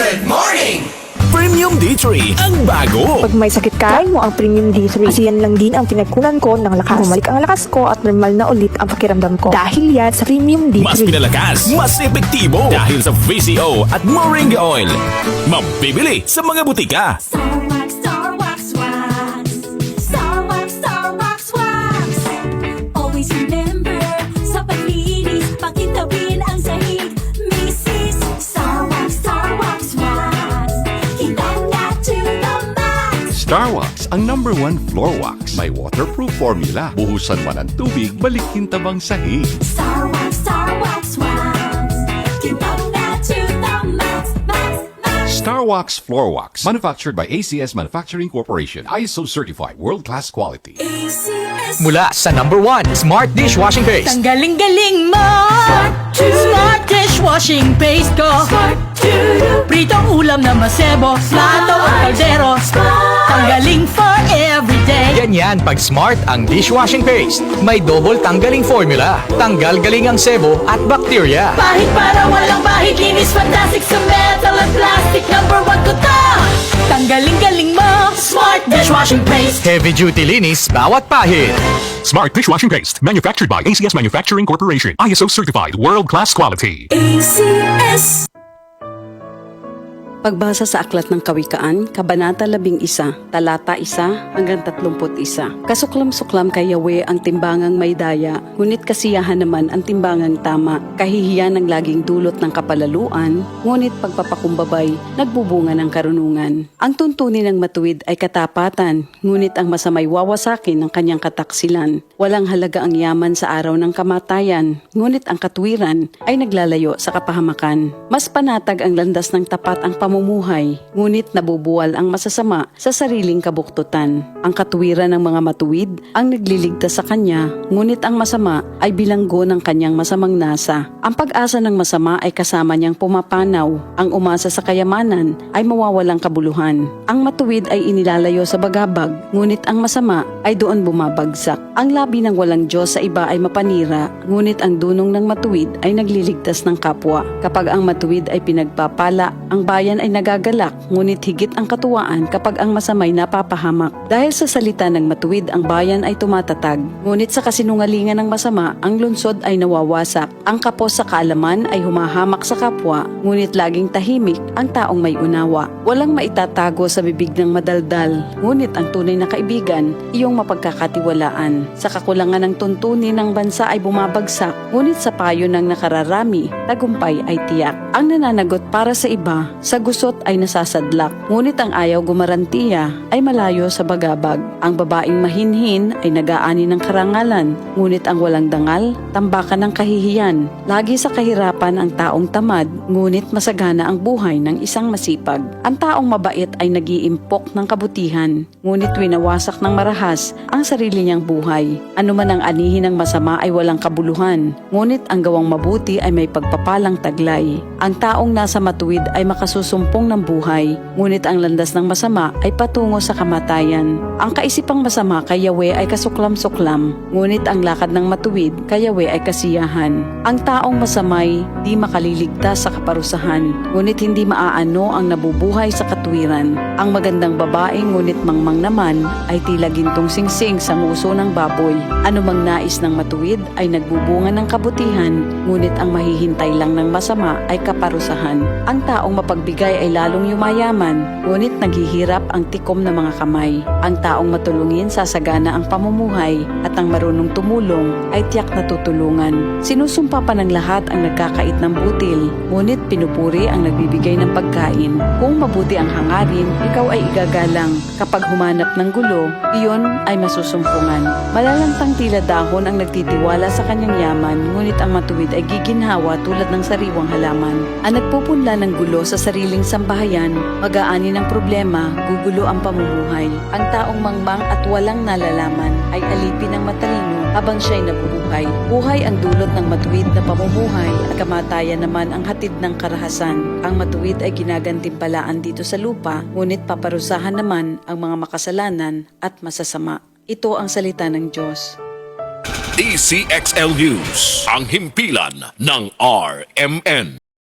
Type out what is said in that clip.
Good morning! Premium D3 ang bago. Pag may sakit ka, try mo ang Premium D3. Kasi yan lang din ang pinagkunan ko ng lakas. Bumalik ang lakas ko at normal na ulit ang pakiramdam ko. Dahil yan sa Premium D3. Mas pinalakas, mas epektibo dahil sa VCO at Moringa Oil. Mabibili sa mga butika. Starwax, Starwax, wax. Starwax, Starwax, wax. Always remember, sa paglinis, pakitawin ang sahig. Mrs. Starwax, Starwax, wax. Kinanga to the max. Starwax, ang #1 floor wax. May waterproof formula. Buhusan man ang tubig, balikin tabang sahig. Starwax, Starwax, wax. Kinanga to the max, max, max. Starwax Floor Wax. Manufactured by ACS Manufacturing Corporation. ISO certified world-class quality. ACS. Mula sa #1 Smart Dishwashing Paste. Ang galing-galing mo! Smart dishwashing paste ko! Pritong ulam na masebo, plato at kaldero. Tanggaling for everyday. Ganyan pag Smart ang dishwashing paste. May double tanggaling formula. Tanggal galing ang sebo at bakterya. Bahid para walang bahid, linis fantastic sa metal at plastic. #1 ko to! Tanggaling-galing mo! Smart dishwashing paste. Heavy duty linis bawat pahid. Smart Dishwashing Paste. Manufactured by ACS Manufacturing Corporation. ISO certified world-class quality. ACS. Pagbasa sa Aklat ng Kawikaan, Kabanata 11, Talata 1 hanggang 31. Kasuklam-suklam kay Yahweh ang timbangang may daya, ngunit kasiyahan naman ang timbangang tama. Kahihiyan ang laging dulot ng kapalaluan, ngunit pagpapakumbabay, nagbubunga ng karunungan. Ang tuntunin ng matuwid ay katapatan, ngunit ang masamay wawasakin ng kanyang kataksilan. Walang halaga ang yaman sa araw ng kamatayan, ngunit ang katwiran ay naglalayo sa kapahamakan. Mas panatag ang landas ng tapat ang pamumuhay, ngunit nabubuwal ang masasama sa sariling kabuktutan. Ang katwiran ng mga matuwid ang nagliligtas sa kanya, ngunit ang masama ay bilanggo ng kanyang masamang nasa. Ang pag-asa ng masama ay kasama niyang pumapanaw. Ang umasa sa kayamanan ay mawawalang kabuluhan. Ang matuwid ay inilalayo sa bagabag, ngunit ang masama ay doon bumabagsak. Ang labi ng walang Diyos sa iba ay mapanira, ngunit ang dunong ng matuwid ay nagliligtas ng kapwa. Kapag ang matuwid ay pinagpapala, ang bayan ay nagagalak, ngunit higit ang katuwaan kapag ang masamay napapahamak. Dahil sa salita ng matuwid, ang bayan ay tumatatag, ngunit sa kasinungalingan ng masama, ang lungsod ay nawawasak. Ang kapos sa kaalaman ay humahamak sa kapwa, ngunit laging tahimik ang taong may unawa. Walang maitatago sa bibig ng madaldal, ngunit ang tunay na kaibigan, iyong mapagkakatiwalaan. Sa kakulangan ng tuntunin ng bansa ay bumabagsak, ngunit sa payo ng nakararami, tagumpay ay tiyak. Ang nananagot para sa iba, sa gusot ay nasasadlak, ngunit ang ayaw gumarantiya ay malayo sa bagabag. Ang babaeng mahinhin ay nag-aani ng karangalan, ngunit ang walang dangal, tambakan ng kahihiyan. Lagi sa kahirapan ang taong tamad, ngunit masagana ang buhay ng isang masipag. Ang taong mabait ay nag-iimpok ng kabutihan, ngunit winawasak ng marahas ang sarili niyang buhay. Anuman ang anihin ng masama ay walang kabuluhan, ngunit ang gawang mabuti ay may pagpapalang taglay. Ang taong nasa matuwid ay makasusumpong ng buhay, ngunit ang landas ng masama ay patungo sa kamatayan. Ang kaisipang masama kay Yahweh ay kasuklam-suklam, ngunit ang lakad ng matuwid kay Yahweh ay kasiyahan. Ang taong masamay di makaliligtas sa kaparusahan, ngunit hindi maaano ang nabubuhay sa katwiran. Ang magandang babae ngunit mangmang naman ay tila gintong singsing sa nguso ng baboy. Anumang nais ng matuwid ay nagbubunga ng kabutihan, ngunit ang mahihintay lang ng masama ay kaparusahan. Ang taong mapagbigay ay lalong yumayaman, ngunit naghihirap ang tikom ng mga kamay. Ang taong matulungin sasagana ang pamumuhay, at ang marunong tumulong ay tiyak na tutulungan. Sinusumpa pa ng lahat ang nagkakait ng butil, ngunit pinupuri ang nagbibigay ng pagkain. Kung mabuti ang hangarin, ikaw ay igagalang. Kapag humanap ng gulo, iyon ay masusumpungan. Malalantang tila dahon ang nagtitiwala sa kanyang yaman, ngunit ang matuwid ay giginhawa tulad ng sariwang halaman. Ang nagpupunla ng gulo sa sariling sambahayan, mag-aani ng problema, gugulo ang pamumuhay. Ang taong mangmang at walang nalalaman ay alipin ng matalino habang siya'y nabubuhay. Buhay ang dulot ng matuwid na pamumuhay at kamatayan naman ang hatid ng karahasan. Ang matuwid ay ginagantimpalaan dito sa lupa, ngunit paparusahan naman ang mga makasalanan at masasama. Ito ang salita ng Diyos. DCXL News, ang himpilan ng RMN.